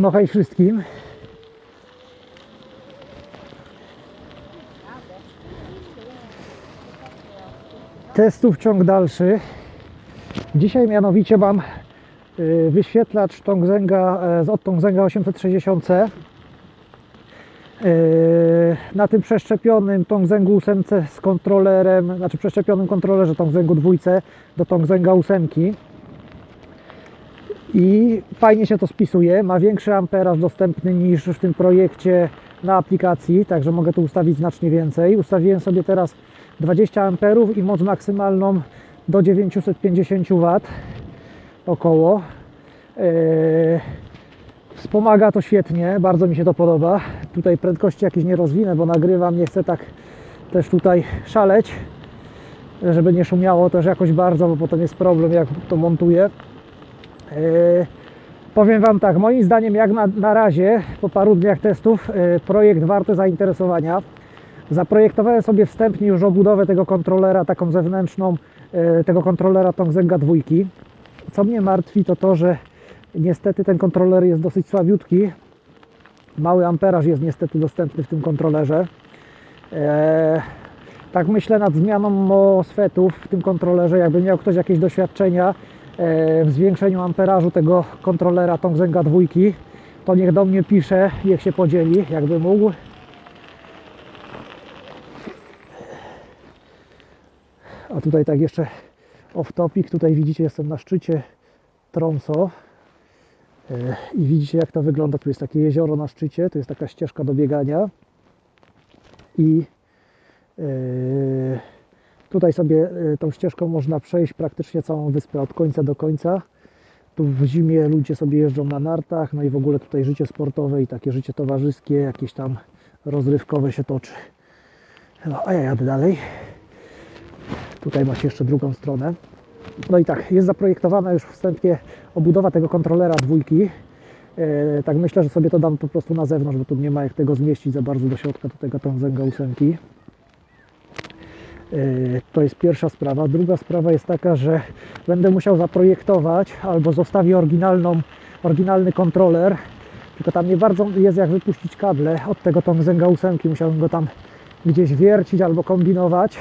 No hej wszystkim. Testów ciąg dalszy. Dzisiaj mianowicie mam wyświetlacz Tongzenga od Tongzenga 860C. Na tym przeszczepionym Tongzengu 8 z kontrolerem, znaczy przeszczepionym kontrolerze Tongzengu 2 do Tongzenga 8. I fajnie się to spisuje, ma większy amperaż dostępny niż w tym projekcie na aplikacji, także mogę tu ustawić znacznie więcej. Ustawiłem sobie teraz 20 amperów i moc maksymalną do 950 W około. Wspomaga to świetnie, bardzo mi się to podoba. Tutaj prędkości jakieś nie rozwinę, bo nagrywam, nie chcę tak też tutaj szaleć, żeby nie szumiało też jakoś bardzo, bo potem jest problem, jak to montuję. Powiem Wam tak, moim zdaniem jak na razie, po paru dniach testów, projekt warty zainteresowania. Zaprojektowałem sobie wstępnie już obudowę tego kontrolera, taką zewnętrzną, tego kontrolera Tongzenga 2. Co mnie martwi, to to, że niestety ten kontroler jest dosyć słabiutki. Mały amperaż jest niestety dostępny w tym kontrolerze. Tak myślę nad zmianą MOSFETów w tym kontrolerze. Jakby miał ktoś jakieś doświadczenia w zwiększeniu amperażu tego kontrolera Tongzenga 2, to niech do mnie pisze, niech się podzieli, jakby mógł. A tutaj tak jeszcze off topic, tutaj widzicie, jestem na szczycie Tromsø i widzicie, jak to wygląda. Tu jest takie jezioro na szczycie, tu jest taka ścieżka do biegania i tutaj sobie tą ścieżką można przejść praktycznie całą wyspę od końca do końca. Tu w zimie ludzie sobie jeżdżą na nartach, no i w ogóle tutaj życie sportowe i takie życie towarzyskie, jakieś tam rozrywkowe się toczy. No, a ja jadę dalej. Tutaj macie jeszcze drugą stronę. No i tak, jest zaprojektowana już wstępnie obudowa tego kontrolera 2. Tak myślę, że sobie to dam po prostu na zewnątrz, bo tu nie ma jak tego zmieścić za bardzo do środka do tego Tongzenga 8. To jest pierwsza sprawa. Druga sprawa jest taka, że będę musiał zaprojektować albo zostawię oryginalny kontroler, tylko tam nie bardzo jest jak wypuścić kable od tego Tongzenga 8. Musiałbym go tam gdzieś wiercić albo kombinować.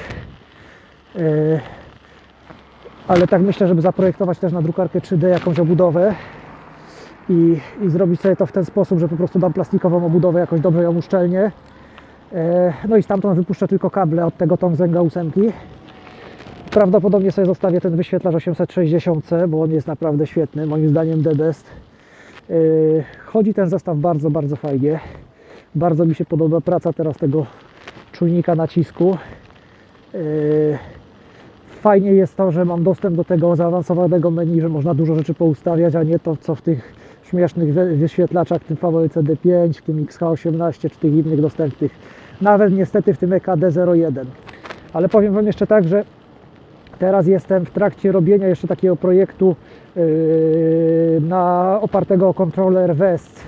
Ale tak myślę, żeby zaprojektować też na drukarkę 3D jakąś obudowę i zrobić sobie to w ten sposób, że po prostu dam plastikową obudowę, jakoś dobrze ją uszczelnię. No i stamtąd wypuszczę tylko kable od tego Tongzenga 8. Prawdopodobnie sobie zostawię ten wyświetlacz 860C, bo on jest naprawdę świetny, moim zdaniem the best. Chodzi ten zestaw bardzo, bardzo fajnie. Bardzo mi się podoba praca teraz tego czujnika nacisku. Fajnie jest to, że mam dostęp do tego zaawansowanego menu, że można dużo rzeczy poustawiać, a nie to, co w tych śmiesznych wyświetlaczach, w tym VLCD5, w tym XH18 czy tych innych dostępnych. Nawet niestety w tym EKD01. Ale powiem Wam jeszcze tak, że teraz jestem w trakcie robienia jeszcze takiego projektu opartego o kontroler West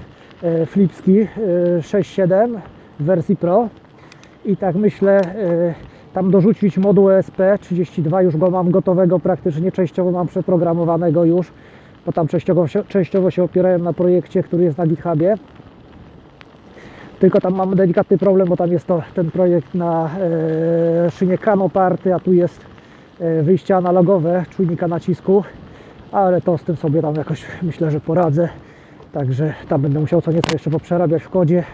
Flipski 6.7 w wersji Pro i tak myślę tam dorzucić moduł ESP32, już go mam gotowego praktycznie, częściowo mam przeprogramowanego już, bo tam częściowo się opierałem na projekcie, który jest na GitHubie. Tylko tam mam delikatny problem, bo tam jest ten projekt na szynie Canoparty, a tu jest wyjście analogowe czujnika nacisku, ale to z tym sobie tam jakoś myślę, że poradzę. Także tam będę musiał co nieco jeszcze poprzerabiać w kodzie,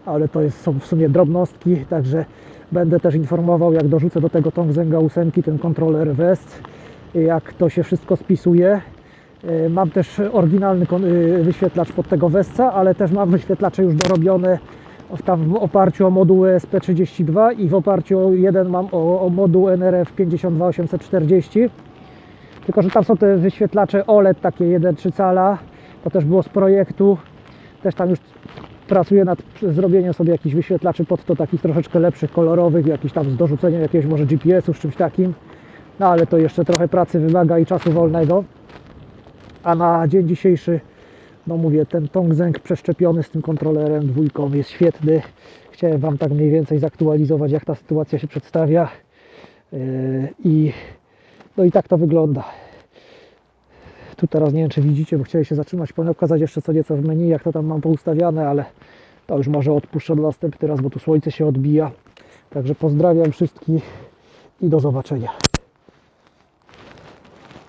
ale to są w sumie drobnostki, także będę też informował, jak dorzucę do tego Tongzenga 8 ten kontroler West, jak to się wszystko spisuje. Mam też oryginalny wyświetlacz pod tego Westca, ale też mam wyświetlacze już dorobione tam w oparciu o moduł ESP32 i w oparciu o jeden mam o moduł NRF 52840. Tylko że tam są te wyświetlacze OLED takie 1,3 cala, to też było z projektu. Też tam już pracuję nad zrobieniem sobie jakichś wyświetlaczy pod to, takich troszeczkę lepszych, kolorowych, jakiś tam z dorzuceniem jakiegoś może GPS-u, z czymś takim. No ale to jeszcze trochę pracy wymaga i czasu wolnego. A na dzień dzisiejszy, no mówię, ten Tongzeng przeszczepiony z tym kontrolerem 2 jest świetny. Chciałem Wam tak mniej więcej zaktualizować, jak ta sytuacja się przedstawia. No i tak to wygląda. Tu teraz nie wiem, czy widzicie, bo chciałem się zatrzymać, pokazać jeszcze co nieco w menu, jak to tam mam poustawiane, ale to już może odpuszczę do następny raz, bo tu słońce się odbija. Także pozdrawiam wszystkich i do zobaczenia.